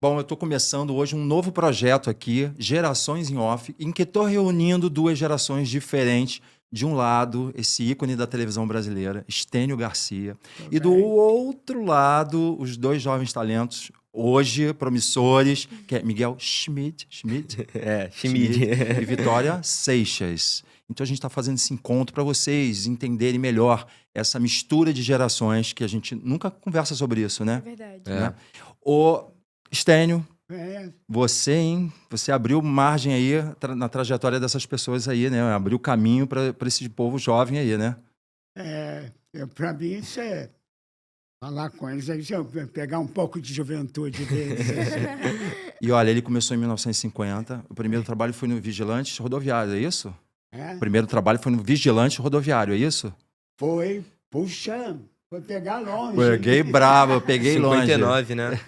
Bom, eu estou começando hoje um novo projeto aqui, Gerações em Off, em que estou reunindo duas gerações diferentes. De um lado, esse ícone da televisão brasileira, Stênio Garcia, Tô e do bem. outro lado, os dois jovens talentos, hoje promissores, que é Miguel Schmidt Schmid. e Vitória Seixas. Então a gente está fazendo esse encontro para vocês entenderem melhor essa mistura de gerações que a gente nunca conversa sobre isso, É né? verdade. Né? Ô, Stênio, É, você, hein? Você abriu margem aí na trajetória dessas pessoas aí, né? Abriu caminho para esse povo jovem aí, né? para mim, isso é falar com eles, aí eu pegar um pouco de juventude deles. Assim. E olha, ele começou em 1950. O primeiro trabalho foi no Vigilante Rodoviário, é isso? É, O primeiro trabalho foi no Vigilante Rodoviário, é isso? foi, puxa, foi pegar longe. Peguei bravo, eu peguei longe. 59, né?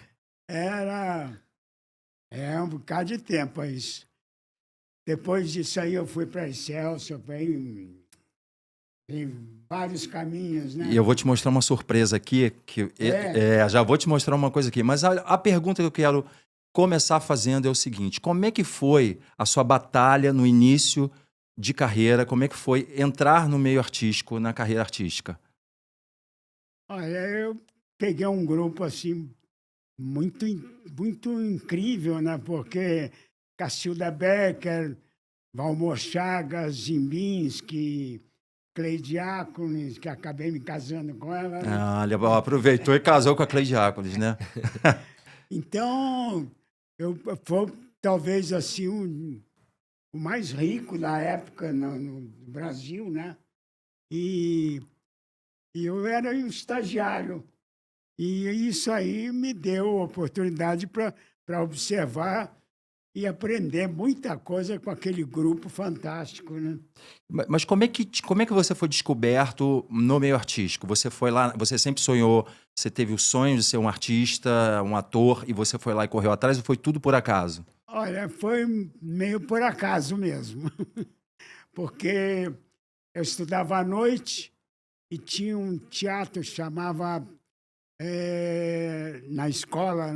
É um bocado de tempo isso. Depois disso aí eu fui para Excelsior, em vários caminhos, né? E eu vou te mostrar uma surpresa aqui, que já vou te mostrar uma coisa aqui. Mas a pergunta que eu quero começar fazendo é o seguinte: como é que foi a sua batalha no início de carreira? Como é que foi entrar no meio artístico, na carreira artística? Olha, eu peguei um grupo assim muito incrível, né? Porque Cacilda Becker, Valmor Chagas, Zimbinski, Cleidiácones, que acabei me casando com ela. Né? Ah, ele aproveitou e casou com a Cleidiácones, né? Então, foi talvez assim o mais rico da época no Brasil, né? E eu era um estagiário. E isso aí me deu oportunidade para observar e aprender muita coisa com aquele grupo fantástico, né? Mas como é que você foi descoberto no meio artístico? Você foi lá, você sempre sonhou, você teve o sonho de ser um artista, um ator, e você foi lá e correu atrás, ou foi tudo por acaso? Olha, foi meio por acaso mesmo, porque eu estudava à noite e tinha um teatro que chamava, na escola,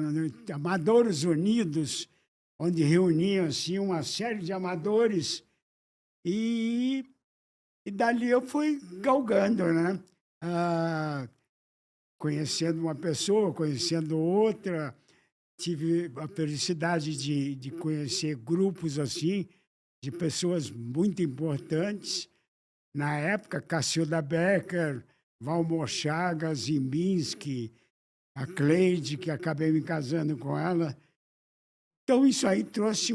Amadores Unidos, onde reuniam assim, uma série de amadores e dali eu fui galgando, né? Conhecendo uma pessoa, conhecendo outra. Tive a felicidade de conhecer grupos assim, de pessoas muito importantes. Na época, Cacilda Becker, Valmor Chagas, Zimbinski, a Cleide, que acabei me casando com ela. Então, isso aí trouxe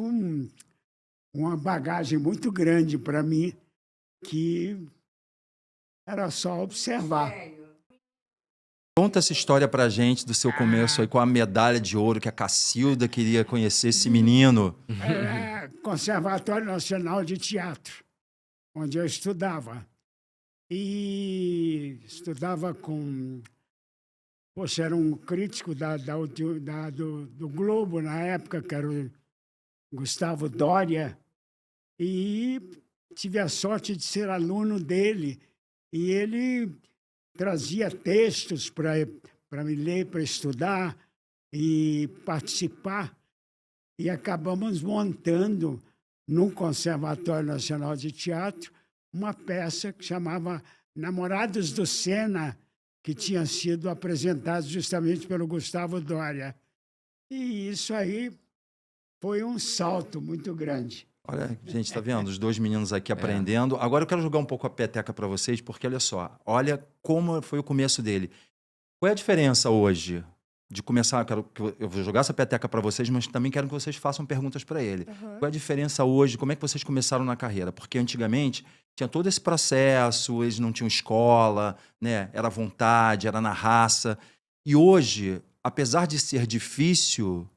uma bagagem muito grande para mim, que era só observar. Conta essa história pra gente do seu começo aí com a medalha de ouro que a Cacilda queria conhecer esse menino. Conservatório Nacional de Teatro, onde eu estudava. E estudava com... Poxa, era um crítico do Globo na época, que era o Gustavo Doria, e tive a sorte de ser aluno dele. E ele trazia textos para me ler, para estudar e participar. E acabamos montando, no Conservatório Nacional de Teatro, uma peça que chamava Namorados do Sena, que tinha sido apresentada justamente pelo Gustavo Doria. E isso aí foi um salto muito grande. Olha, gente, tá vendo? Os dois meninos aqui aprendendo. Agora eu quero jogar um pouco a peteca para vocês, porque olha só, olha como foi o começo dele. Qual é a diferença hoje de começar? Eu vou jogar essa peteca para vocês, mas também quero que vocês façam perguntas para ele. Qual é a diferença hoje? Como é que vocês começaram na carreira? Porque antigamente tinha todo esse processo, eles não tinham escola, né? Era vontade, era na raça. E hoje, apesar de ser difícil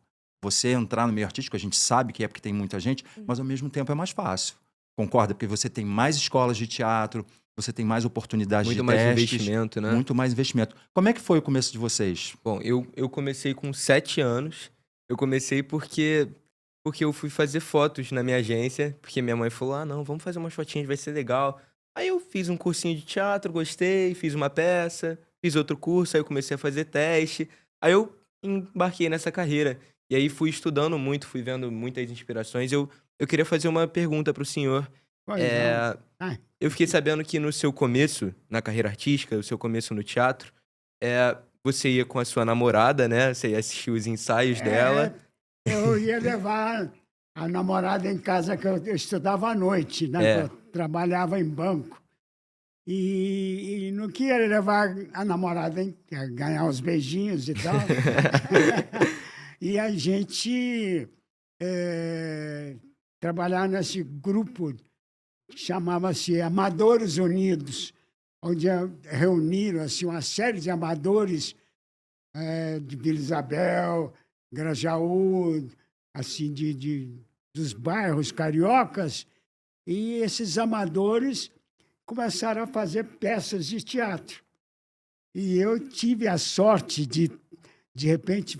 você entrar no meio artístico, a gente sabe que é porque tem muita gente, mas ao mesmo tempo é mais fácil. Concorda? Porque você tem mais escolas de teatro, você tem mais oportunidades Muito de mais testes, investimento, né? muito mais investimento. Como é que foi o começo de vocês? Bom, eu comecei com 7 anos. Eu comecei porque eu fui fazer fotos na minha agência, porque minha mãe falou: ah, não, vamos fazer umas fotinhas, vai ser legal. Aí eu fiz um cursinho de teatro, gostei, fiz uma peça, fiz outro curso, aí eu comecei a fazer teste. Aí eu embarquei nessa carreira. E aí fui estudando muito, fui vendo muitas inspirações. Eu queria fazer uma pergunta para o senhor. Pois É, não. Ai, eu fiquei sabendo que no seu começo, na carreira artística, o seu começo no teatro, você ia com a sua namorada, né? Você ia assistir os ensaios dela. eu ia levar a namorada em casa, que eu estudava à noite, né? Eu trabalhava em banco. E não queria levar a namorada, hein? Ganhar uns beijinhos e tal. E a gente trabalhava nesse grupo que chamava-se Amadores Unidos, onde reuniram assim, uma série de amadores de Vila Isabel, Grajaú, assim, dos bairros cariocas. E esses amadores começaram a fazer peças de teatro. E eu tive a sorte de repente,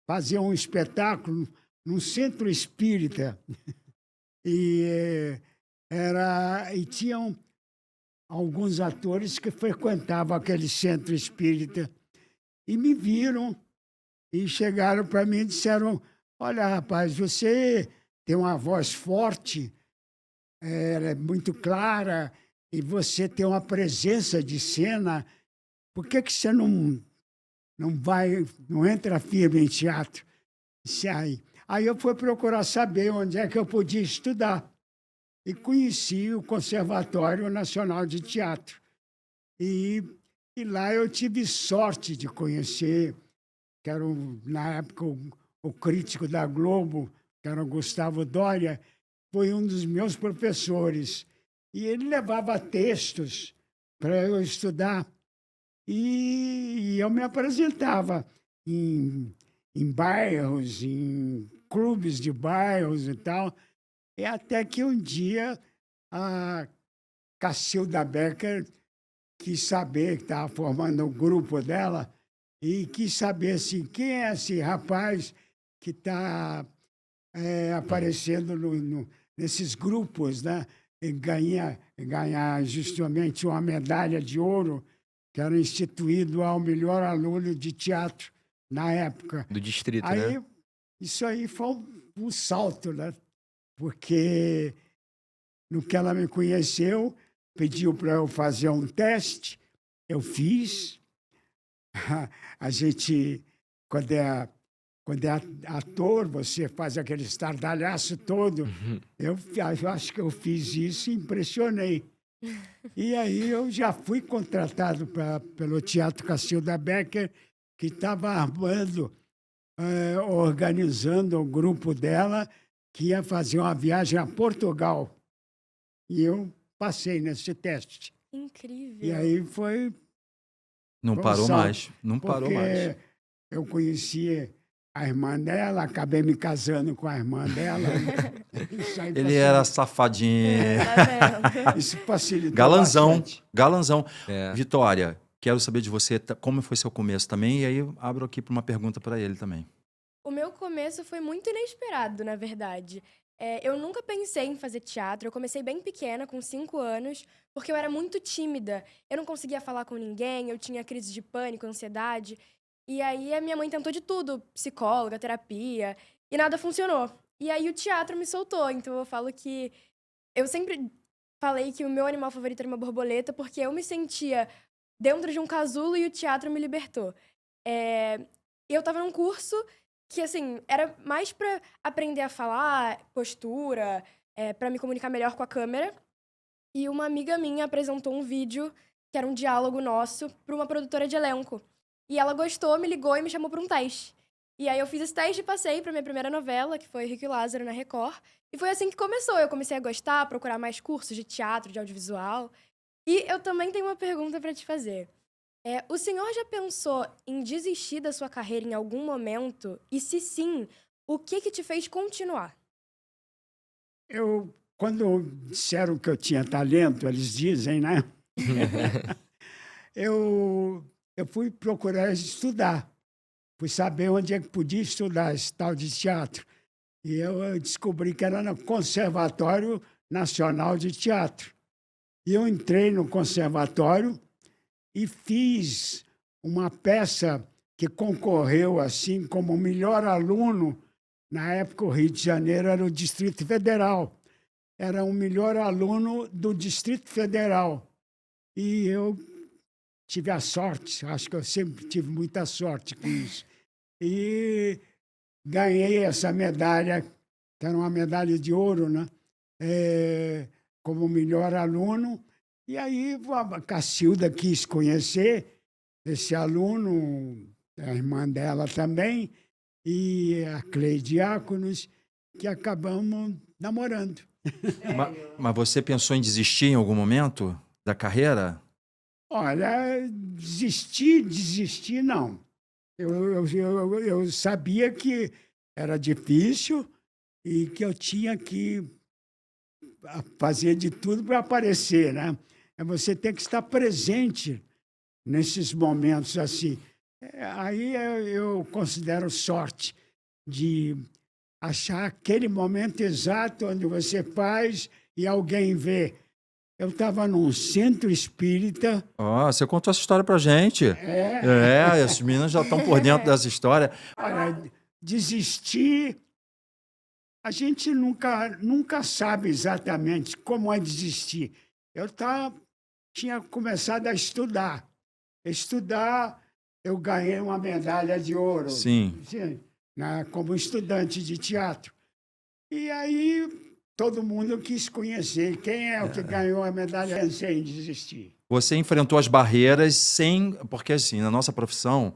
fazer um espetáculo num centro espírita. E tinham alguns atores que frequentavam aquele centro espírita e me viram e chegaram para mim e disseram: olha, rapaz, você tem uma voz forte, ela é muito clara, e você tem uma presença de cena, por que você não entra firme em teatro? Aí eu fui procurar saber onde é que eu podia estudar. E conheci o Conservatório Nacional de Teatro. E lá eu tive sorte de conhecer, que era, na época, o crítico da Globo, que era o Gustavo Doria, foi um dos meus professores. E ele levava textos para eu estudar. E eu me apresentava em bairros, em clubes de bairros e tal. E até que um dia a Cacilda Becker quis saber, que estava formando o grupo dela, e quis saber assim, quem é esse rapaz que está aparecendo nesses grupos, né? E ganhar justamente uma medalha de ouro, que era instituído ao melhor aluno de teatro na época. Do distrito, aí, né? Isso aí foi um salto, né? Porque no que ela me conheceu, pediu para eu fazer um teste, eu fiz. A gente, quando é ator, você faz aquele estardalhaço todo. Eu acho que eu fiz isso e impressionei. E aí eu já fui contratado pelo Teatro Cacilda Becker, que estava armando, organizando o grupo dela, que ia fazer uma viagem a Portugal. E eu passei nesse teste. Incrível. E aí foi... Não foi um parou salto, mais. Não parou mais. porque eu conhecia a irmã dela, acabei me casando com a irmã dela. Isso aí Ele era safadinho. Tá vendo? Isso facilitou Galanzão. bastante. Galanzão. É. Vitória, quero saber de você como foi seu começo também. E aí eu abro aqui para uma pergunta para ele também. O meu começo foi muito inesperado, na verdade. Eu nunca pensei em fazer teatro. Eu comecei bem pequena, com 5 anos, porque eu era muito tímida. Eu não conseguia falar com ninguém, eu tinha crise de pânico, ansiedade. E aí a minha mãe tentou de tudo, psicóloga, terapia, e nada funcionou. E aí o teatro me soltou. Então eu falo que... Eu sempre falei que o meu animal favorito era uma borboleta, porque eu me sentia dentro de um casulo e o teatro me libertou. Eu tava num curso que, assim, era mais pra aprender a falar, postura, pra me comunicar melhor com a câmera. E uma amiga minha apresentou um vídeo, que era um diálogo nosso, pra uma produtora de elenco. E ela gostou, me ligou e me chamou pra um teste. E aí eu fiz esse teste e passei pra minha primeira novela, que foi Rico e Lázaro, na Record. E foi assim que começou. Eu comecei a gostar, a procurar mais cursos de teatro, de audiovisual. E eu também tenho uma pergunta pra te fazer. O senhor já pensou em desistir da sua carreira em algum momento? E se sim, o que te fez continuar? Quando disseram que eu tinha talento, eles dizem, né? eu fui procurar estudar. Fui saber onde é que podia estudar esse tal de teatro. E eu descobri que era no Conservatório Nacional de Teatro. E eu entrei no conservatório e fiz uma peça que concorreu assim como o melhor aluno. Na época, o Rio de Janeiro era o Distrito Federal. Era o melhor aluno do Distrito Federal. E eu tive a sorte, acho que eu sempre tive muita sorte com isso. E ganhei essa medalha, que era uma medalha de ouro, né? Como melhor aluno. E aí a Cacilda quis conhecer esse aluno, a irmã dela também, e a Cleide Diáconos, que acabamos namorando. Mas você pensou em desistir em algum momento da carreira? Olha, desistir não. Eu sabia que era difícil e que eu tinha que fazer de tudo para aparecer, né? Você tem que estar presente nesses momentos assim. Aí eu considero sorte de achar aquele momento exato onde você faz e alguém vê. Eu estava num centro espírita. Você contou essa história pra gente. As meninas já estão por dentro dessa história. Olha, desistir, a gente nunca sabe exatamente como é desistir. Eu tinha começado a estudar. Eu ganhei uma medalha de ouro. Sim. Como estudante de teatro. E aí todo mundo quis conhecer quem é o que ganhou a medalha sem desistir. Você enfrentou as barreiras sem... Porque, assim, na nossa profissão,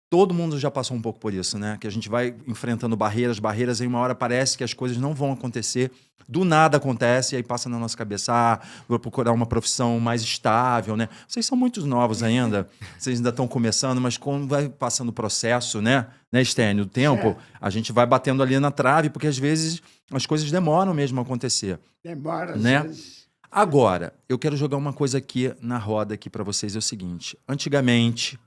todo mundo já passou um pouco por isso, né? Que a gente vai enfrentando barreiras, e uma hora parece que as coisas não vão acontecer. Do nada acontece, e aí passa na nossa cabeça, vou procurar uma profissão mais estável, né? Vocês são muito novos ainda, vocês ainda estão começando, mas quando vai passando o processo, né, Stênio, o tempo, a gente vai batendo ali na trave, porque às vezes as coisas demoram mesmo a acontecer. Demora, né? às vezes. Agora, eu quero jogar uma coisa aqui na roda aqui para vocês, é o seguinte. Antigamente,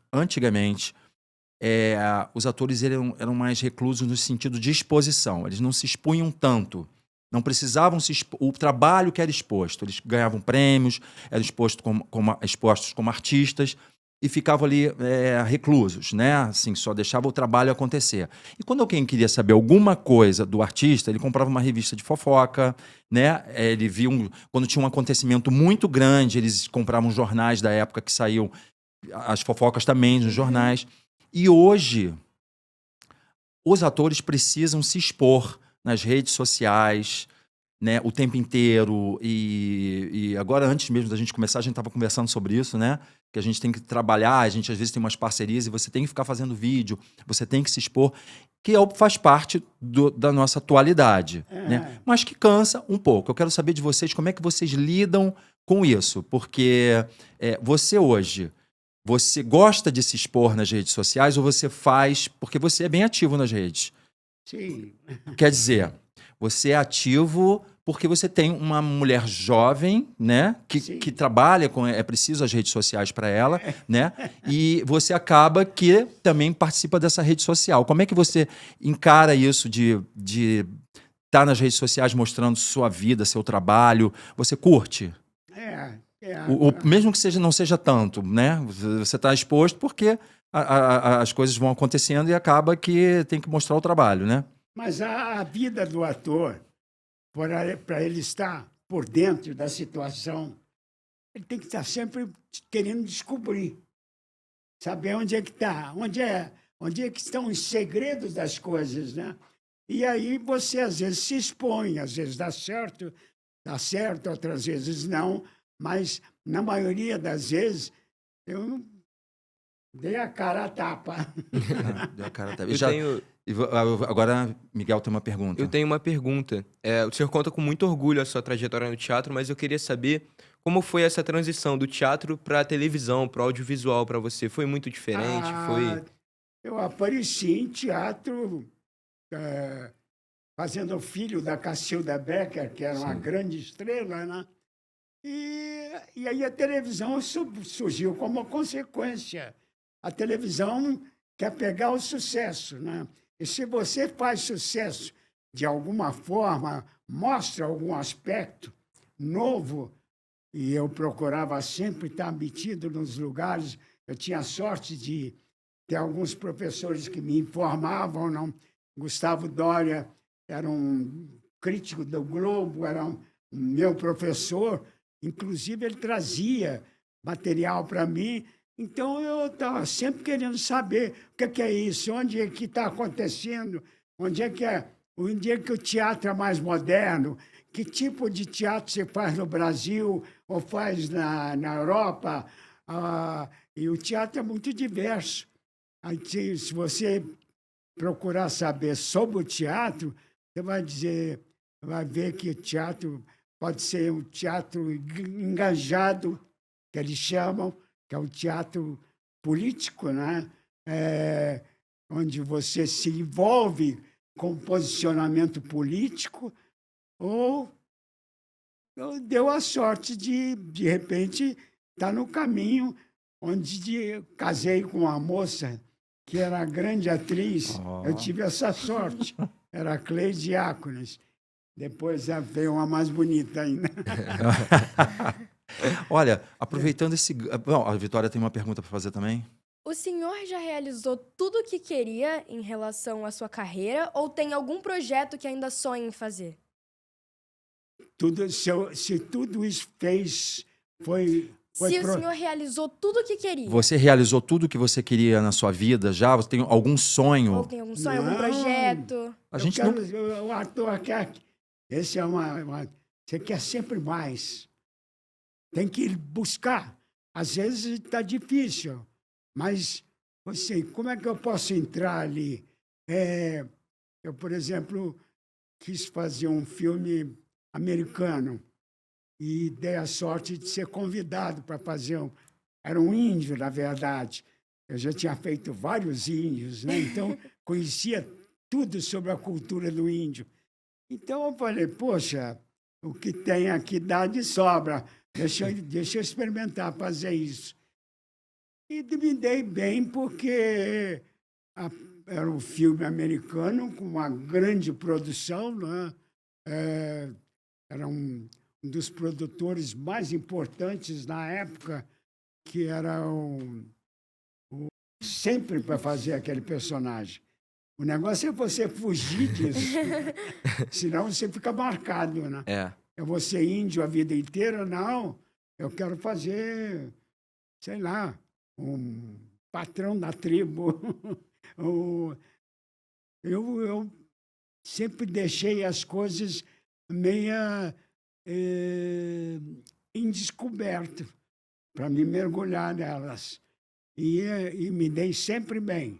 os atores eram mais reclusos no sentido de exposição. Eles não se expunham tanto. Não precisavam se expor. O trabalho que era exposto. Eles ganhavam prêmios, eram expostos como artistas e ficavam ali reclusos, né? Assim, só deixava o trabalho acontecer. E quando alguém queria saber alguma coisa do artista, ele comprava uma revista de fofoca, né? Ele via quando tinha um acontecimento muito grande, eles compravam jornais da época que saíam as fofocas também nos jornais. E hoje, os atores precisam se expor nas redes sociais, né, o tempo inteiro. E agora, antes mesmo da gente começar, a gente estava conversando sobre isso, né? Que a gente tem que trabalhar, a gente às vezes tem umas parcerias e você tem que ficar fazendo vídeo, você tem que se expor, que faz parte da nossa atualidade, né? Mas que cansa um pouco. Eu quero saber de vocês como é que vocês lidam com isso, porque você hoje... Você gosta de se expor nas redes sociais ou você faz porque você é bem ativo nas redes? Sim. Quer dizer, você é ativo porque você tem uma mulher jovem, né, que trabalha com... É preciso as redes sociais para ela, né? E você acaba que também participa dessa rede social. Como é que você encara isso de estar nas redes sociais mostrando sua vida, seu trabalho? Você curte? Mesmo que não seja tanto, né? Você está exposto porque as coisas vão acontecendo e acaba que tem que mostrar o trabalho, né? Mas a vida do ator, para ele estar por dentro da situação, ele tem que estar sempre querendo descobrir, saber onde é que está, onde é que estão os segredos das coisas, né? E aí você às vezes se expõe, às vezes dá certo, outras vezes não. Mas, na maioria das vezes, eu dei a cara a tapa. Deu a cara a tapa. Agora, Miguel tem uma pergunta. Eu tenho uma pergunta. O senhor conta com muito orgulho a sua trajetória no teatro, mas eu queria saber como foi essa transição do teatro para a televisão, para o audiovisual para você. Foi muito diferente? Eu apareci em teatro fazendo o filho da Cacilda Becker, que era uma grande estrela, né? E aí a televisão surgiu como consequência. A televisão quer pegar o sucesso, né? E se você faz sucesso de alguma forma, mostra algum aspecto novo, e eu procurava sempre estar metido nos lugares. Eu tinha a sorte de tem alguns professores que me informavam, não? Gustavo Doria era um crítico do Globo, era um meu professor, inclusive ele trazia material para mim, então eu estava sempre querendo saber o que é isso, onde é que está acontecendo, onde é que o teatro é mais moderno, que tipo de teatro se faz no Brasil ou faz na Europa. E o teatro é muito diverso. Aí, se você procurar saber sobre o teatro, você vai ver que o teatro pode ser um teatro engajado, que eles chamam, que é um teatro político, né? Onde você se envolve com posicionamento político, ou deu a sorte de repente, estar no caminho onde casei com uma moça que era grande atriz. Eu tive essa sorte. Era a Cleide Diáconis. Depois veio uma mais bonita ainda. Olha, aproveitando esse... Bom, a Vitória tem uma pergunta para fazer também. O senhor já realizou tudo o que queria em relação à sua carreira ou tem algum projeto que ainda sonha em fazer? Se tudo isso foi Se o senhor realizou tudo o que queria. Você realizou tudo o que você queria na sua vida já? Você tem algum sonho? Ou tem algum sonho, algum projeto? A gente o ator quer... Esse é você quer sempre mais. Tem que buscar. Às vezes está difícil, mas como é que eu posso entrar ali? Eu, por exemplo, quis fazer um filme americano e dei a sorte de ser convidado para fazer Era um índio, na verdade. Eu já tinha feito vários índios, né? Então conhecia tudo sobre a cultura do índio. Então eu falei, poxa, o que tem aqui dá de sobra. Deixa eu experimentar fazer isso. E me dei bem porque era um filme americano com uma grande produção, né? Era um dos produtores mais importantes na época, que era sempre para fazer aquele personagem. O negócio é você fugir disso, senão você fica marcado, né? Eu vou ser índio a vida inteira? Não, eu quero fazer, sei lá, um patrão da tribo. Eu sempre deixei as coisas meia indescoberto para me mergulhar nelas. E me dei sempre bem.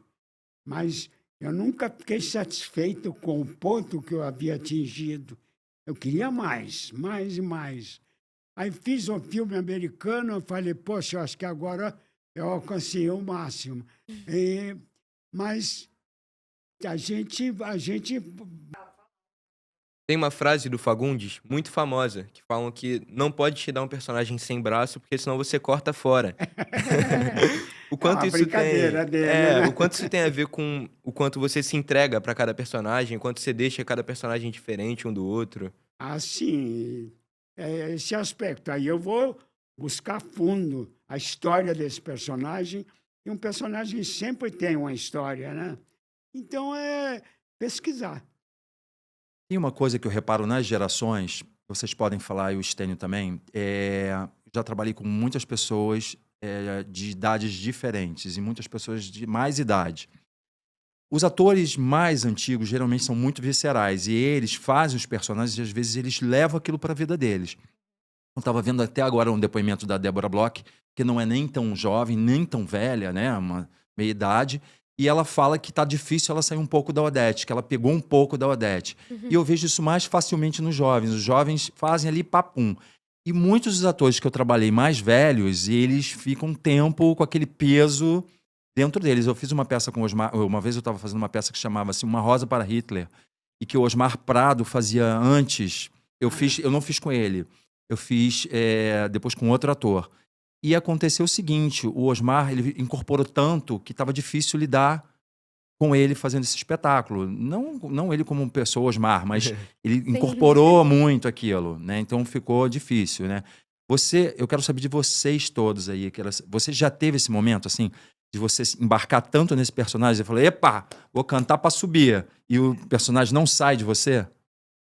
Mas eu nunca fiquei satisfeito com o ponto que eu havia atingido. Eu queria mais, mais e mais. Aí fiz um filme americano, eu falei, poxa, eu acho que agora eu alcancei o máximo. Mas a gente... Tem uma frase do Fagundes, muito famosa, que falam que não pode te dar um personagem sem braço, porque senão você corta fora. O quanto isso brincadeira dele, né? o quanto isso tem a ver com o quanto você se entrega para cada personagem, o quanto você deixa cada personagem diferente um do outro. Sim, esse aspecto. Aí eu vou buscar fundo a história desse personagem, e um personagem sempre tem uma história, né? Então, pesquisar. Tem uma coisa que eu reparo nas gerações, vocês podem falar, e o Stênio também, já trabalhei com muitas pessoas de idades diferentes e muitas pessoas de mais idade. Os atores mais antigos geralmente são muito viscerais e eles fazem os personagens e às vezes eles levam aquilo para a vida deles. Eu estava vendo até agora um depoimento da Débora Bloch, que não é nem tão jovem, nem tão velha, né? Uma meia idade. E ela fala que tá difícil ela sair um pouco da Odete, que ela pegou um pouco da Odete. E eu vejo isso mais facilmente nos jovens. Os jovens fazem ali papum. E muitos dos atores que eu trabalhei mais velhos, eles ficam um tempo com aquele peso dentro deles. Eu fiz uma peça com o Osmar... Uma vez eu estava fazendo uma peça que chamava-se Uma Rosa para Hitler, e que o Osmar Prado fazia antes. Eu não fiz com ele. Eu fiz depois com outro ator. E aconteceu o seguinte, o Osmar ele incorporou tanto que estava difícil lidar com ele fazendo esse espetáculo. Não ele como pessoa, Osmar, mas ele incorporou muito aquilo, né? Então ficou difícil, né? Eu quero saber de vocês todos aí. Você já teve esse momento, assim, De você se embarcar tanto nesse personagem? Você falou, epa, vou cantar pra subir. E o personagem não sai de você?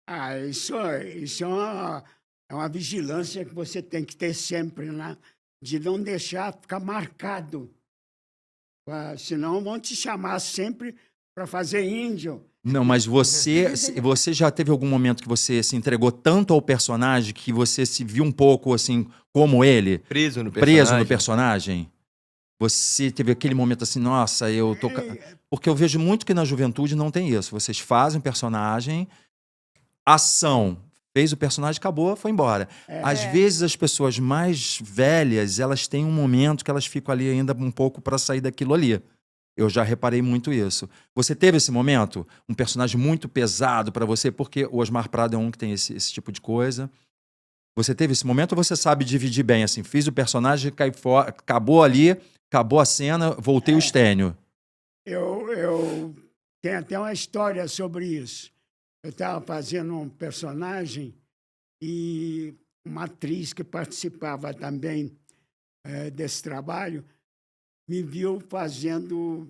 Ah, isso é uma vigilância que você tem que ter sempre, né? De não deixar ficar marcado. Senão vão te chamar sempre para fazer índio. Não, mas você já teve algum momento que você se entregou tanto ao personagem que você se viu um pouco assim como ele, Preso no preso no personagem. personagem? Você teve aquele momento assim, nossa, eu tô. É, Porque eu vejo muito que na juventude não tem isso. Vocês fazem o personagem, ação, fez o personagem, acabou, foi embora. Às vezes as pessoas mais velhas, elas têm um momento que elas ficam ali ainda um pouco para sair daquilo ali. Eu já reparei muito isso. Você teve esse momento? Um personagem muito pesado para você? Porque o Osmar Prado é um que tem esse tipo de coisa. Você teve esse momento ou você sabe dividir bem? Assim, fiz o personagem, cai fora, acabou ali, acabou a cena, voltei o estênio. eu tenho até uma história sobre isso. Eu estava fazendo um personagem e uma atriz que participava também desse trabalho me viu fazendo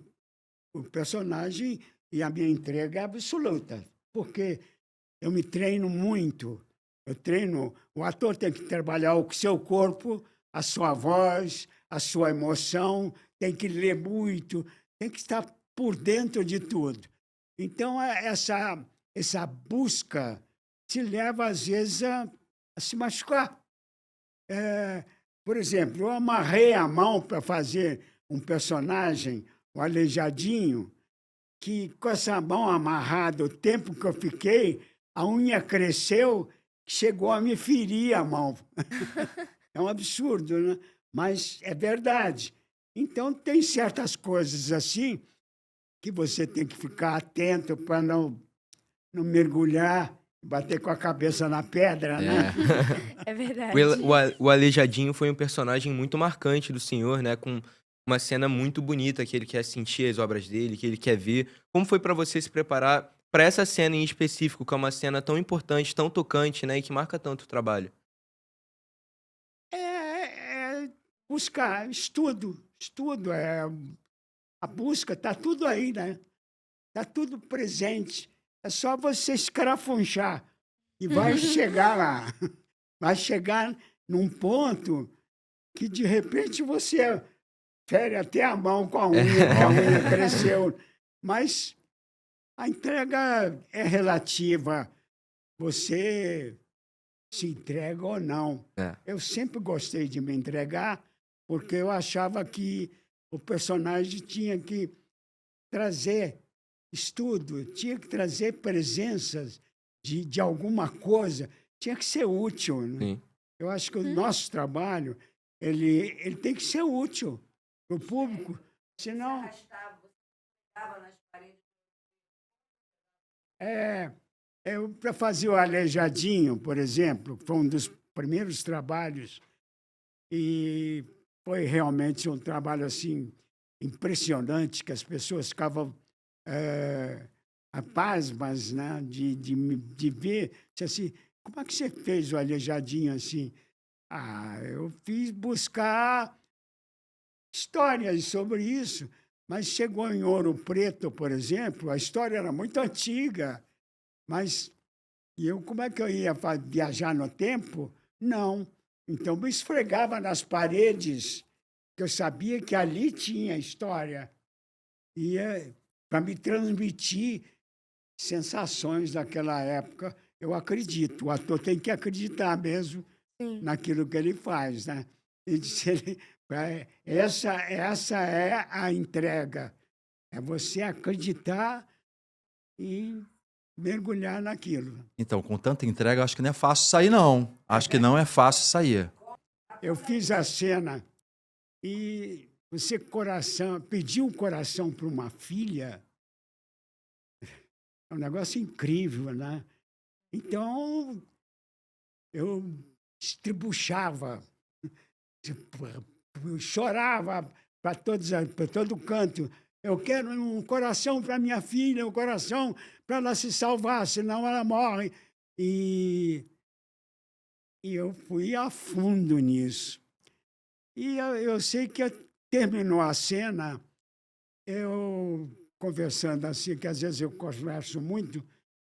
o personagem e a minha entrega é absoluta, porque eu me treino muito. Eu treino. O ator tem que trabalhar o seu corpo, a sua voz, a sua emoção, tem que ler muito, tem que estar por dentro de tudo. Então, essa busca te leva, às vezes, a se machucar. Por exemplo, eu amarrei a mão para fazer um personagem, o Aleijadinho, que com essa mão amarrada, o tempo que eu fiquei, a unha cresceu, chegou a me ferir a mão. É um absurdo, né? Mas é verdade. Então, tem certas coisas assim que você tem que ficar atento para não mergulhar, bater com a cabeça na pedra, né? É verdade. O Aleijadinho foi um personagem muito marcante do senhor, né? Com uma cena muito bonita que ele quer sentir as obras dele, que ele quer ver. Como foi para você se preparar para essa cena em específico, que é uma cena tão importante, tão tocante, né? E que marca tanto o trabalho? É buscar estudo. A busca, está tudo aí, né? Está tudo presente. É só você escarafunchar e vai chegar lá. Vai chegar num ponto que, de repente, você fere até a mão com a unha, que a unha cresceu. Mas a entrega é relativa. Você se entrega ou não. Eu sempre gostei de me entregar, porque eu achava que o personagem tinha que trazer estudo, tinha que trazer presenças de alguma coisa, tinha que ser útil, né? Sim. Eu acho que o nosso trabalho ele tem que ser útil para o público, senão... para fazer o Aleijadinho, por exemplo, foi um dos primeiros trabalhos e foi realmente um trabalho assim impressionante, que as pessoas ficavam pasmas, né, de ver. Disse assim, como é que você fez o Aleijadinho assim? Ah, eu fiz buscar histórias sobre isso, mas chegou em Ouro Preto, por exemplo, a história era muito antiga, mas como é que eu ia viajar no tempo? Não. Então, me esfregava nas paredes, que eu sabia que ali tinha história. E para me transmitir sensações daquela época, eu acredito. O ator tem que acreditar mesmo naquilo que ele faz, né? Essa é a entrega. É você acreditar e mergulhar naquilo. Então, com tanta entrega, eu acho que não é fácil sair, não. Acho que não é fácil sair. Eu fiz a cena e você pedir um coração para uma filha é um negócio incrível, né? Então, eu estribuchava, eu chorava para todo canto. Eu quero um coração para minha filha, um coração para ela se salvar, senão ela morre. E eu fui a fundo nisso. E eu sei que terminou a cena Eu, conversando assim, que às vezes eu converso muito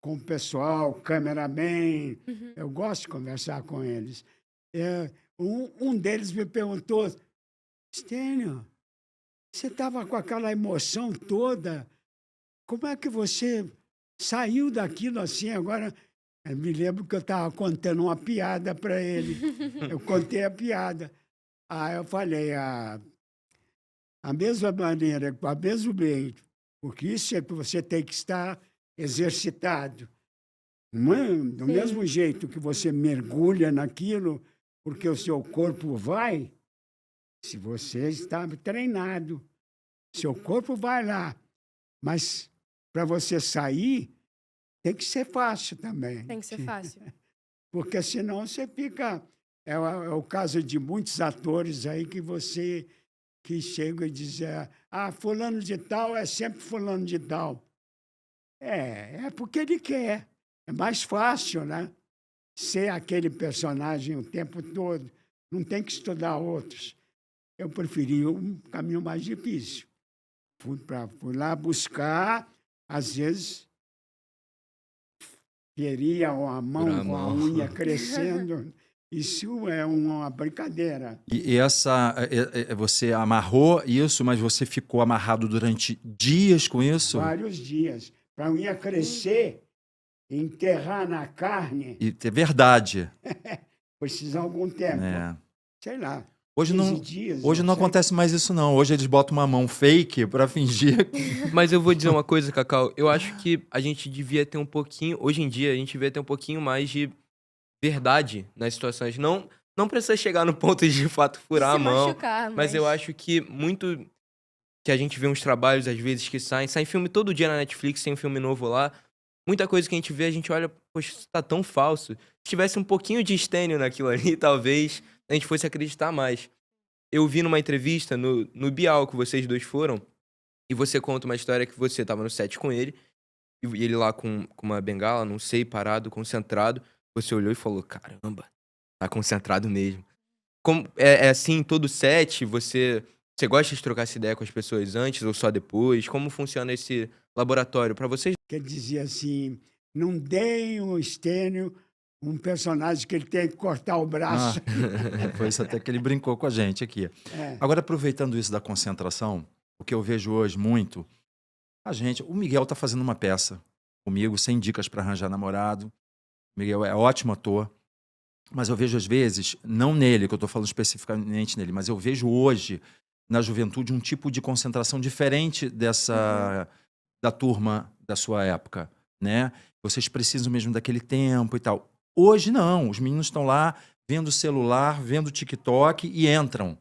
com o pessoal, cameraman, eu gosto de conversar com eles. Um deles me perguntou, Stênio, você estava com aquela emoção toda, como é que você saiu daquilo assim? Agora, eu me lembro que eu estava contando uma piada para ele. Eu contei a piada. Aí eu falei, a mesma maneira, a mesmo meio, porque isso é que você tem que estar exercitado. Do mesmo jeito que você mergulha naquilo, porque o seu corpo vai, se você está treinado, seu corpo vai lá. Mas para você sair, tem que ser fácil também. Tem que ser fácil. Porque senão você fica... É o caso de muitos atores aí que chegam e dizem, fulano de tal é sempre fulano de tal. É porque ele quer. É mais fácil, né? Ser aquele personagem o tempo todo. Não tem que estudar outros. Eu preferi um caminho mais difícil. Fui lá buscar, às vezes, feria a mão com a unha crescendo. Isso é uma brincadeira. E você amarrou isso, mas você ficou amarrado durante dias com isso? Vários dias. Para a unha crescer, enterrar na carne, E é verdade. precisa de algum tempo. Sei lá. Hoje 15 não, dias, hoje não sei. acontece mais isso, não. Hoje eles botam uma mão fake para fingir. Mas eu vou dizer uma coisa, Cacau. Eu acho que a gente devia ter um pouquinho... Hoje em dia, a gente devia ter um pouquinho mais de verdade nas situações. Não precisa chegar no ponto de, fato, furar a Se mão. machucar, Mas eu acho que muito... Que a gente vê uns trabalhos, às vezes, que saem filme todo dia na Netflix, tem um filme novo lá. Muita coisa que a gente vê, a gente olha, poxa, isso tá tão falso. Se tivesse um pouquinho de Stênio naquilo ali, talvez a gente fosse acreditar mais. Eu vi numa entrevista no Bial, que vocês dois foram, e você conta uma história que você tava no set com ele, e ele lá com uma bengala, não sei, parado, concentrado. Você olhou e falou, caramba, tá concentrado mesmo. É assim em todo set? Você gosta de trocar essa ideia com as pessoas antes ou só depois? Como funciona esse laboratório para vocês? Que dizia assim, não deem o Stênio um personagem que ele tem que cortar o braço. Foi isso até que ele brincou com a gente aqui. Agora, aproveitando isso da concentração, o que eu vejo hoje muito, o Miguel tá fazendo uma peça comigo, sem dicas para arranjar namorado. O Miguel é ótimo ator. Mas eu vejo, às vezes, não nele, que eu estou falando especificamente nele, mas eu vejo hoje, na juventude, um tipo de concentração diferente da turma da sua época, né? Vocês precisam mesmo daquele tempo e tal. Hoje, não. Os meninos estão lá, vendo o celular, vendo o TikTok e entram.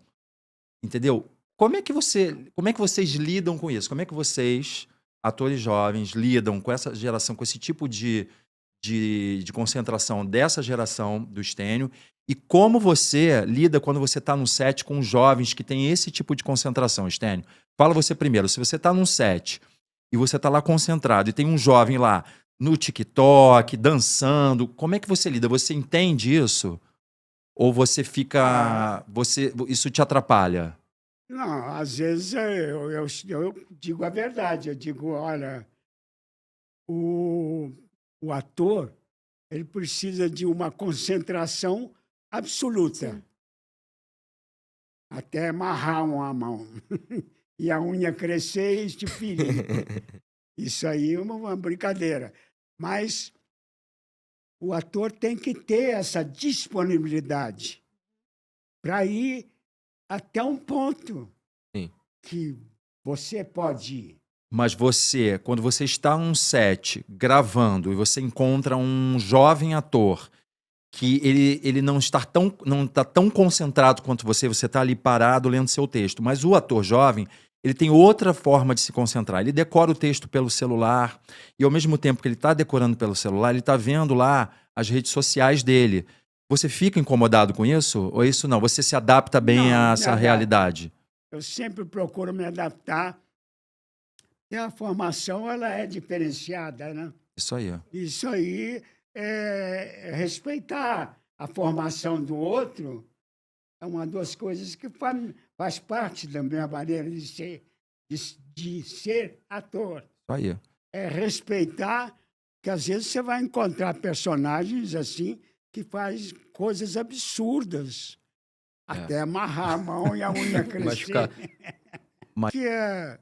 Entendeu? Como é que vocês lidam com isso? Como é que vocês, atores jovens, lidam com essa geração, com esse tipo de concentração dessa geração do Stênio, e como você lida quando você está num set com jovens que têm esse tipo de concentração, Stênio? Fala você primeiro, se você está num set e você está lá concentrado e tem um jovem lá no TikTok, dançando, como é que você lida? Você entende isso? Ou você fica... isso te atrapalha? Não, às vezes eu digo a verdade. Eu digo, olha, o ator, ele precisa de uma concentração absoluta. Sim. Até amarrar uma mão. E a unha crescer e te ferir. Isso aí é uma brincadeira. Mas o ator tem que ter essa disponibilidade para ir até um ponto Sim. que você pode ir. Mas você, quando você está num set gravando e você encontra um jovem ator que ele não está tão concentrado quanto você está ali parado lendo seu texto, mas o ator jovem, ele tem outra forma de se concentrar. Ele decora o texto pelo celular e, ao mesmo tempo que ele está decorando pelo celular, ele está vendo lá as redes sociais dele. Você fica incomodado com isso? Ou isso não? Você se adapta bem a essa realidade? Eu sempre procuro me adaptar. E a formação, ela é diferenciada, né? Isso aí. Isso aí respeitar a formação do outro é uma das coisas que faz parte da minha maneira de ser. de ser ator. Isso aí. É respeitar que às vezes você vai encontrar personagens assim que faz coisas absurdas. Até amarrar a mão e a unha Machucar. crescer.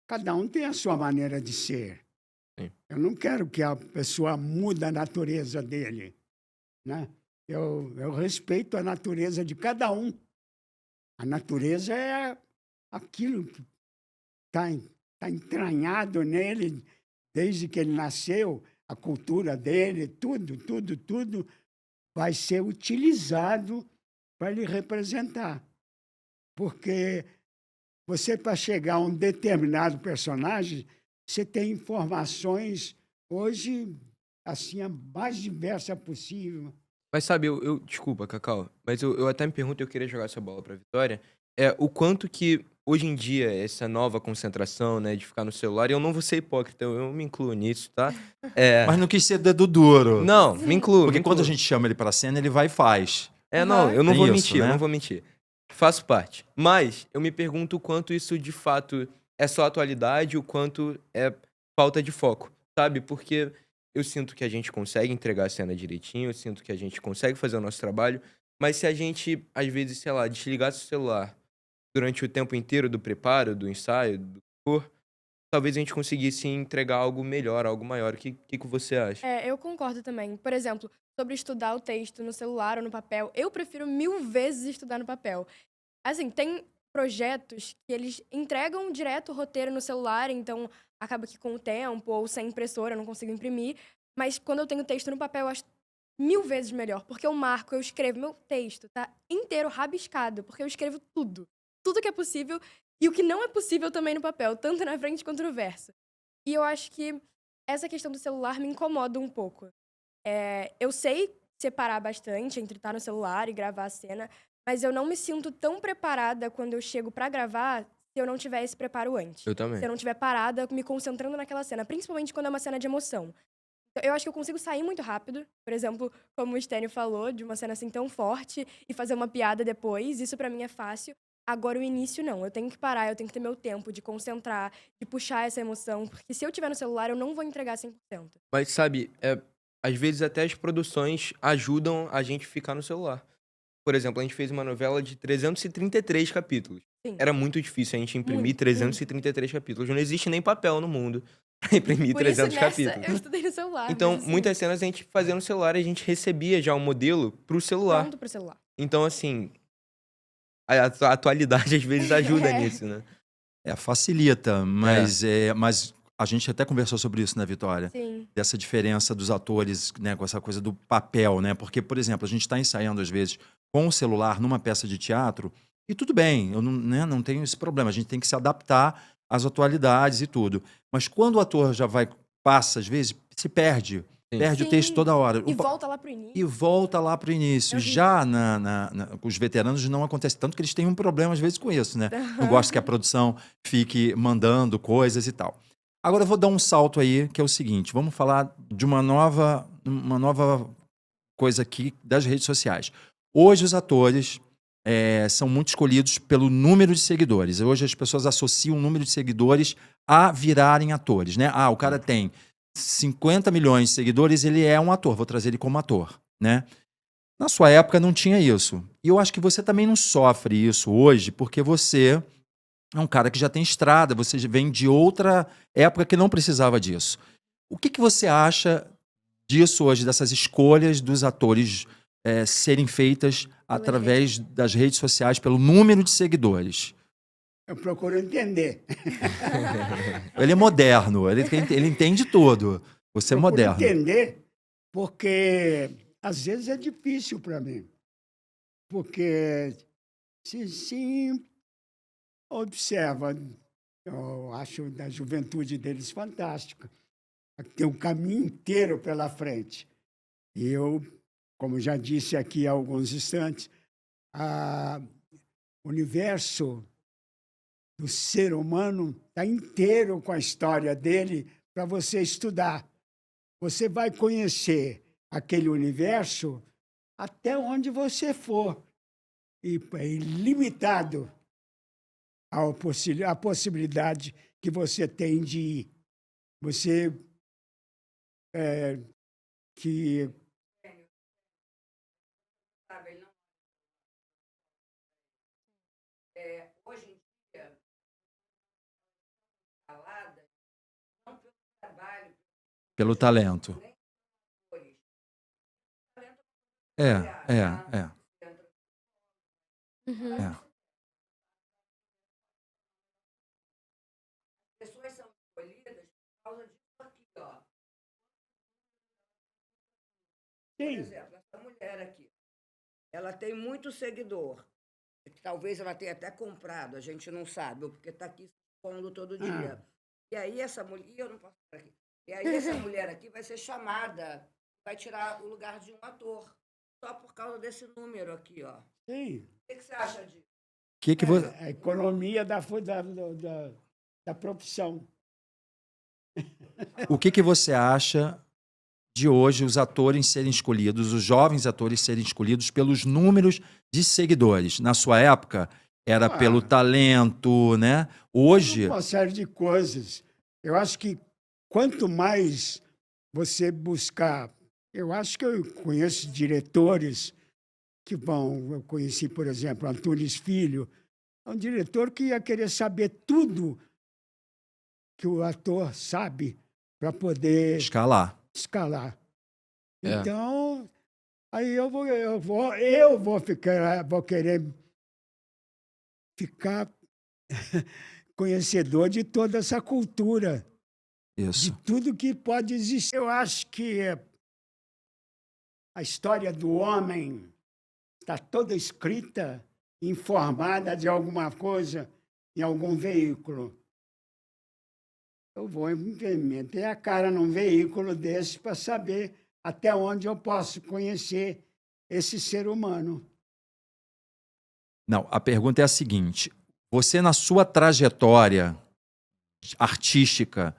Cada um tem a sua maneira de ser. Sim. Eu não quero que a pessoa mude a natureza dele, né? Eu respeito a natureza de cada um. A natureza é aquilo que está entranhado nele desde que ele nasceu, a cultura dele, tudo vai ser utilizado para lhe representar. Porque você, para chegar a um determinado personagem, você tem informações, hoje, assim, a mais diversa possível. Mas sabe, desculpa, Cacau, mas eu até me pergunto, eu queria jogar essa bola pra Vitória, o quanto que hoje em dia essa nova concentração, né, de ficar no celular, e eu não vou ser hipócrita, eu me incluo nisso, tá? Mas não quis ser dedo duro. Não, me incluo. Porque me quando a incluo. gente chama ele pra cena, ele vai e faz. Não, eu não Tem vou isso, mentir, né? eu não vou mentir. Faço parte. Mas eu me pergunto o quanto isso de fato é só atualidade, o quanto é falta de foco, sabe? Porque eu sinto que a gente consegue entregar a cena direitinho, eu sinto que a gente consegue fazer o nosso trabalho, mas se a gente, às vezes, sei lá, desligasse o celular durante o tempo inteiro do preparo, do ensaio, do cor, talvez a gente conseguisse entregar algo melhor, algo maior. O que você acha? Eu concordo também. Por exemplo, sobre estudar o texto no celular ou no papel, eu prefiro 1000 vezes estudar no papel. Assim, tem projetos que eles entregam direto o roteiro no celular, então acaba que com o tempo ou sem impressora eu não consigo imprimir. Mas quando eu tenho texto no papel, eu acho 1000 vezes melhor, porque eu marco, eu escrevo, meu texto tá inteiro rabiscado, porque eu escrevo tudo. Tudo que é possível e o que não é possível também no papel, tanto na frente quanto no verso. E eu acho que essa questão do celular me incomoda um pouco. Eu sei separar bastante entre estar no celular e gravar a cena, mas eu não me sinto tão preparada quando eu chego pra gravar se eu não tiver esse preparo antes. Eu também. Se eu não estiver parada, me concentrando naquela cena, principalmente quando é uma cena de emoção. Eu acho que eu consigo sair muito rápido, por exemplo, como o Stênio falou, de uma cena assim tão forte e fazer uma piada depois, isso pra mim é fácil. Agora o início não, eu tenho que parar, eu tenho que ter meu tempo de concentrar, de puxar essa emoção, porque se eu tiver no celular eu não vou entregar 100%. Mas sabe, às vezes até as produções ajudam a gente ficar no celular. Por exemplo, a gente fez uma novela de 333 capítulos. Sim. Era muito difícil a gente imprimir Muito, 333 capítulos. Não existe nem papel no mundo pra imprimir Por isso 300 nessa capítulos. eu estudei no celular. Então, mas, assim, muitas cenas a gente fazia no celular e a gente recebia já o modelo pro celular. pronto pro celular. Então, assim, a atualidade às vezes ajuda nisso, né? Facilita, mas a gente até conversou sobre isso, né, Vitória? Sim. Dessa diferença dos atores, né, com essa coisa do papel, né? Porque, por exemplo, a gente está ensaiando, às vezes, com o celular numa peça de teatro, e tudo bem, eu não tenho esse problema, a gente tem que se adaptar às atualidades e tudo. Mas quando o ator já passa, às vezes, se perde. Sim. Perde o Sim. texto toda hora. E volta lá pro início. E volta lá para o início. É horrível. Já com os veteranos não acontece tanto que eles têm um problema às vezes com isso, né? Não gosto que a produção fique mandando coisas e tal. Agora eu vou dar um salto aí, que é o seguinte, vamos falar de uma nova coisa aqui das redes sociais. Hoje os atores são muito escolhidos pelo número de seguidores. Hoje as pessoas associam o número de seguidores a virarem atores, né? O cara tem 50 milhões de seguidores, ele é um ator, vou trazer ele como ator, né? Na sua época não tinha isso. E eu acho que você também não sofre isso hoje, porque você é um cara que já tem estrada, você vem de outra época que não precisava disso. O que você acha disso hoje, dessas escolhas dos atores serem feitas através das redes sociais, pelo número de seguidores? Eu procuro entender. Ele é moderno, ele entende tudo. Você é Procuro moderno. entender, porque às vezes é difícil para mim. Porque se observa, eu acho da juventude deles fantástica. Tem um caminho inteiro pela frente. E eu, como já disse aqui há alguns instantes, o universo do ser humano está inteiro com a história dele para você estudar. Você vai conhecer aquele universo até onde você for. E é ilimitado. a possibilidade que você tem de ir. Você que Hoje em dia, calada, não pelo trabalho, Pelo talento. nem por talento. É. Uhum. É. As pessoas são escolhidas por causa disso aqui, ó. Por sim, exemplo, essa mulher aqui, ela tem muito seguidor. Talvez ela tenha até comprado, a gente não sabe, ou porque está aqui se expondo todo dia. E aí essa mulher, eu não posso ficar aqui. E aí essa mulher aqui vai ser chamada, vai tirar o lugar de um ator, só por causa desse número aqui, ó. sim. O que você acha disso? Que você... A economia da profissão. O que você acha de hoje os atores serem escolhidos, os jovens atores serem escolhidos pelos números de seguidores? Na sua época, era pelo talento, né? Hoje, Uma série de coisas. Eu acho que quanto mais você buscar... Eu acho que eu conheço diretores que vão... Eu conheci, por exemplo, Antunes Filho. É um diretor que ia querer saber tudo que o ator sabe para poder escalar. escalar. É. Então, aí eu vou querer ficar conhecedor de toda essa cultura, Isso. de tudo que pode existir. Eu acho que a história do homem está toda escrita, informada de alguma coisa em algum veículo. Eu vou meter a cara num veículo desse para saber até onde eu posso conhecer esse ser humano. Não, a pergunta é a seguinte: você, na sua trajetória artística,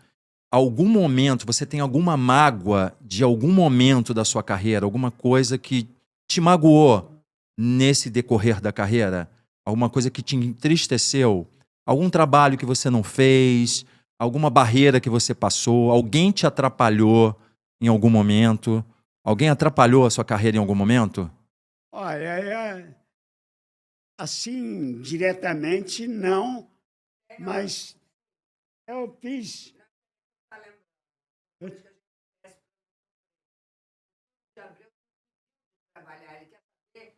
algum momento, você tem alguma mágoa de algum momento da sua carreira, alguma coisa que te magoou nesse decorrer da carreira? Alguma coisa que te entristeceu? Algum trabalho que você não fez? Alguma barreira que você passou? Alguém te atrapalhou em algum momento? Alguém atrapalhou a sua carreira em algum momento? Olha, assim, diretamente, não, mas eu fiz. De Abreu trabalhar, ele quer saber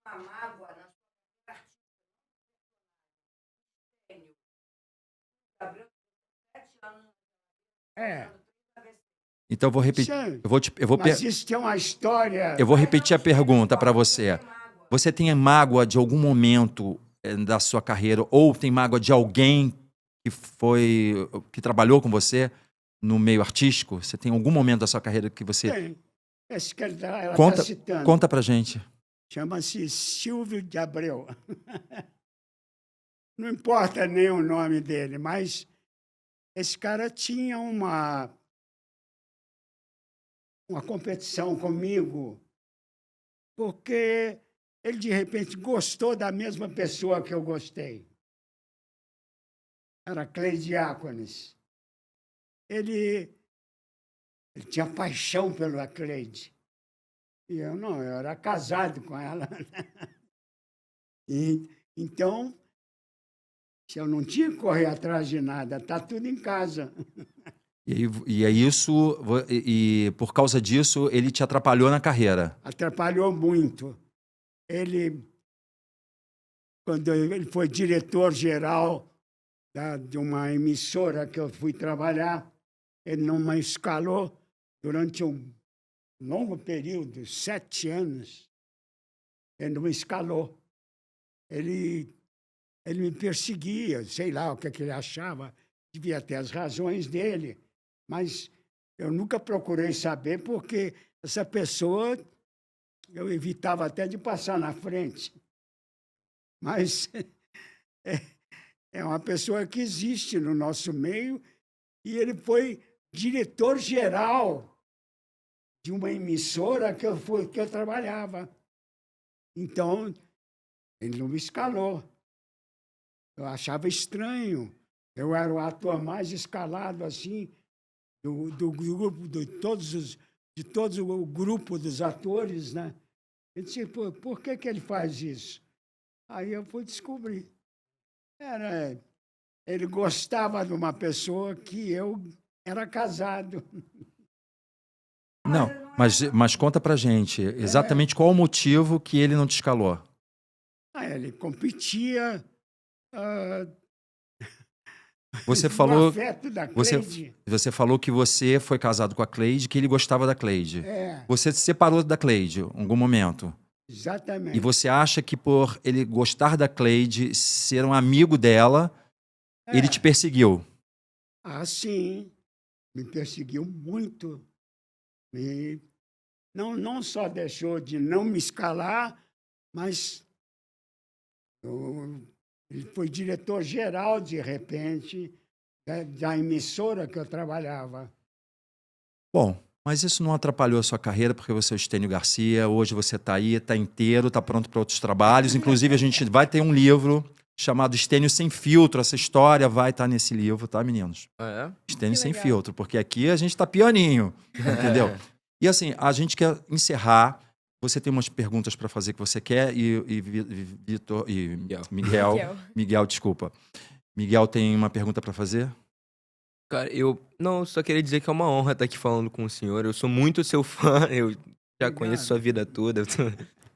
uma mágoa na sua carreira artística. Abreu 7 anos. Então eu vou repetir. Mas isso tem uma história. Eu vou repetir a pergunta para você. Você tem mágoa de algum momento da sua carreira ou tem mágoa de alguém que trabalhou com você no meio artístico? Você tem algum momento da sua carreira que você... Tem. Esse que ela Conta, está citando. conta pra gente. Chama-se Silvio de Abreu. Não importa nem o nome dele, mas esse cara tinha uma competição comigo, porque ele, de repente, gostou da mesma pessoa que eu gostei. Era Cleide Diáconis. Ele tinha paixão pela Cleide. E eu não, eu era casado com ela. Então, se eu não tinha que correr atrás de nada, está tudo em casa. E é isso, e por causa disso, ele te atrapalhou na carreira? Atrapalhou muito. Ele, quando ele foi diretor-geral de uma emissora que eu fui trabalhar, ele não me escalou durante um longo período, 7 anos. Ele não me escalou. Ele me perseguia, sei lá o que ele achava, devia ter as razões dele, mas eu nunca procurei saber, porque essa pessoa eu evitava até de passar na frente. Mas é uma pessoa que existe no nosso meio e ele foi diretor-geral de uma emissora que eu trabalhava. Então, ele não me escalou. Eu achava estranho. Eu era o ator mais escalado, assim, do grupo, de todos o grupo dos atores, né? Eu disse, por que que ele faz isso? Aí eu fui descobrir. Ele gostava de uma pessoa que eu era casado. Não, mas conta pra gente exatamente qual o motivo que ele não te escalou. Ele competia Você no falou, afeto da você, Cleide. você falou que você foi casado com a Cleide, que ele gostava da Cleide. É, Você se separou da Cleide em algum momento. exatamente. E você acha que por ele gostar da Cleide, ser um amigo dela, ele te perseguiu? Sim, me perseguiu muito. E não só deixou de não me escalar, mas ele foi diretor-geral, de repente, da emissora que eu trabalhava. Bom, mas isso não atrapalhou a sua carreira, porque você é o Estênio Garcia, hoje você está aí, está inteiro, está pronto para outros trabalhos. Inclusive, a gente vai ter um livro chamado Estênio Sem Filtro. Essa história vai estar nesse livro, tá, meninos? Ah, é? Estênio Que Sem legal. Filtro, porque aqui a gente está pianinho, entendeu? E assim, a gente quer encerrar. Você tem umas perguntas para fazer que você quer e Vitor e Miguel, desculpa. Miguel tem uma pergunta para fazer? Cara, eu só queria dizer que é uma honra estar aqui falando com o senhor. Eu sou muito seu fã, eu já conheço sua vida toda. Eu tô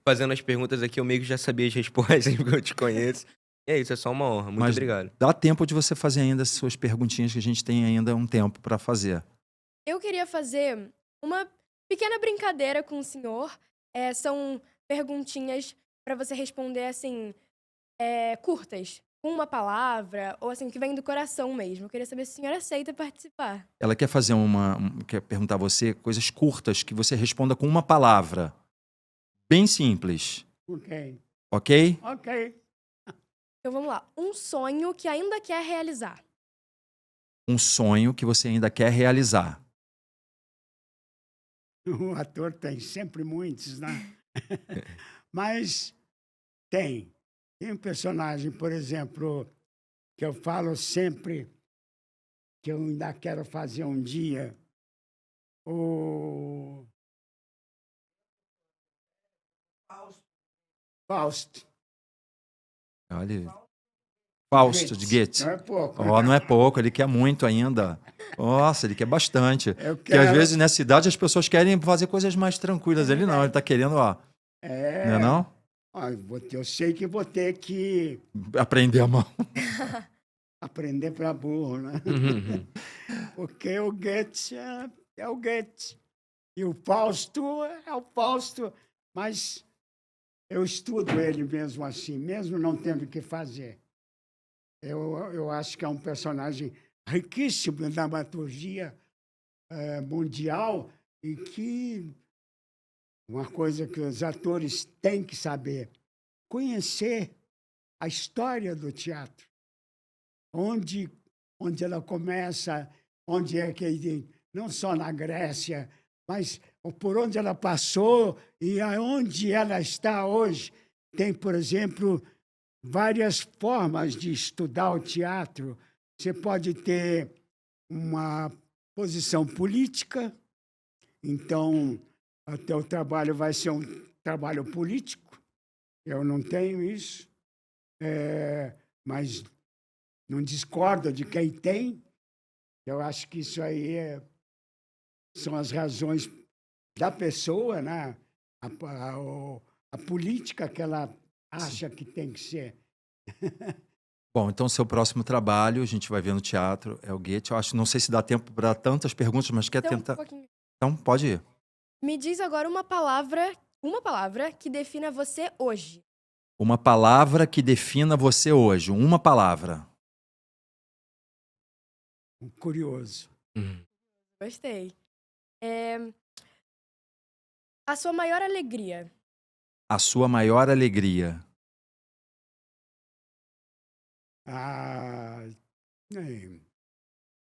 fazendo as perguntas aqui, eu meio que já sabia as respostas, porque eu te conheço. E é isso, é só uma honra. Muito Mas obrigado. dá tempo de você fazer ainda as suas perguntinhas, que a gente tem ainda um tempo para fazer. Eu queria fazer uma pequena brincadeira com o senhor. São perguntinhas para você responder, assim, curtas, com uma palavra, ou assim, que vem do coração mesmo. Eu queria saber se o senhor aceita participar. Ela quer fazer quer perguntar a você coisas curtas que você responda com uma palavra. Bem simples, Ok. ok? Ok. Então vamos lá. Um sonho que ainda quer realizar. Um sonho que você ainda quer realizar. O ator tem sempre muitos, né? Mas tem. Tem um personagem, por exemplo, que eu falo sempre que eu ainda quero fazer um dia. O Fausto. Olha, Fausto de Goethe. Não é pouco. Ó, não é pouco, ele quer muito ainda. Nossa, ele quer bastante. Eu Porque às quero- vezes nessa idade as pessoas querem fazer coisas mais tranquilas. Ele não, ele tá querendo, ó. Não é não? Eu sei que vou ter que Aprender a mão. aprender para burro, né? Porque o Goethe é o Goethe. E o Fausto é o Fausto. Mas eu estudo ele mesmo assim, mesmo não tendo o que fazer. Eu acho que é um personagem riquíssimo em dramaturgia mundial e que uma coisa que os atores têm que saber, conhecer a história do teatro. Onde ela começa, onde é que, não só na Grécia, mas por onde ela passou e aonde ela está hoje. Tem, por exemplo, várias formas de estudar o teatro. Você pode ter uma posição política, então o teu trabalho vai ser um trabalho político. Eu não tenho isso, mas não discordo de quem tem. Eu acho que isso aí são as razões da pessoa, né? A política que ela acha que tem que ser. Bom, então seu próximo trabalho, a gente vai ver no teatro, é o Goethe. Eu acho, não sei se dá tempo para tantas perguntas, mas quer Então, tentar. um pouquinho. Então, pode ir. Me diz agora uma palavra que defina você hoje. Uma palavra que defina você hoje. Uma palavra. Curioso. Gostei. A sua maior alegria. A sua maior alegria.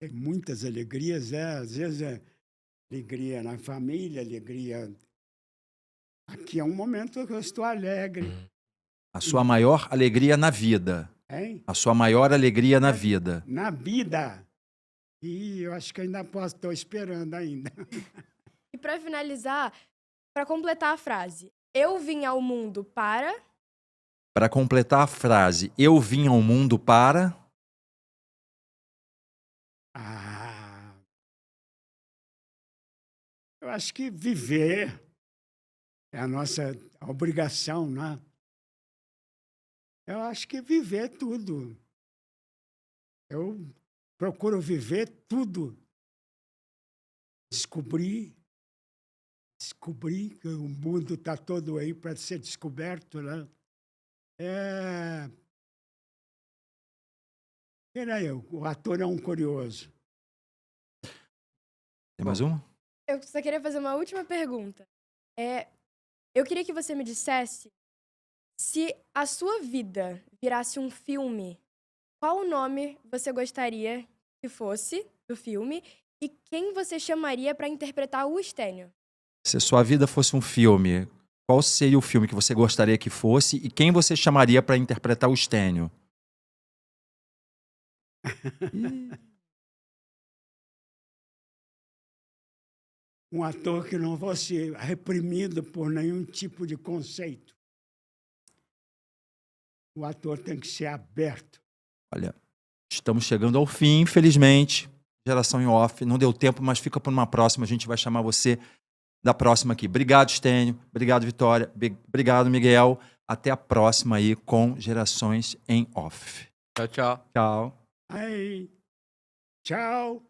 Tem muitas alegrias, às vezes é alegria na família, alegria. Aqui é um momento que eu estou alegre. A sua maior alegria na vida. Hein? A sua maior alegria na vida. Na vida. E eu acho que ainda posso, estou esperando ainda. E para finalizar, para completar a frase, eu vim ao mundo para... Para completar a frase, eu vim ao mundo para... Ah, eu acho que viver é a nossa obrigação, né? Eu acho que viver tudo. Eu procuro viver tudo. Descobrir que o mundo está todo aí para ser descoberto, né? Peraí, o ator é um curioso. Tem mais uma? Eu só queria fazer uma última pergunta. Eu queria que você me dissesse se a sua vida virasse um filme, qual nome você gostaria que fosse do filme e quem você chamaria para interpretar o Stênio? Se sua vida fosse um filme, qual seria o filme que você gostaria que fosse e quem você chamaria para interpretar o Stênio? Um ator que não fosse reprimido por nenhum tipo de conceito. O ator tem que ser aberto. Olha, estamos chegando ao fim, infelizmente. Geração em Off, não deu tempo, mas fica para uma próxima. A gente vai chamar você da próxima aqui. Obrigado, Stênio. Obrigado, Vitória. Obrigado, Miguel. Até a próxima aí com Gerações em Off. Tchau, tchau. Tchau. Aí, tchau.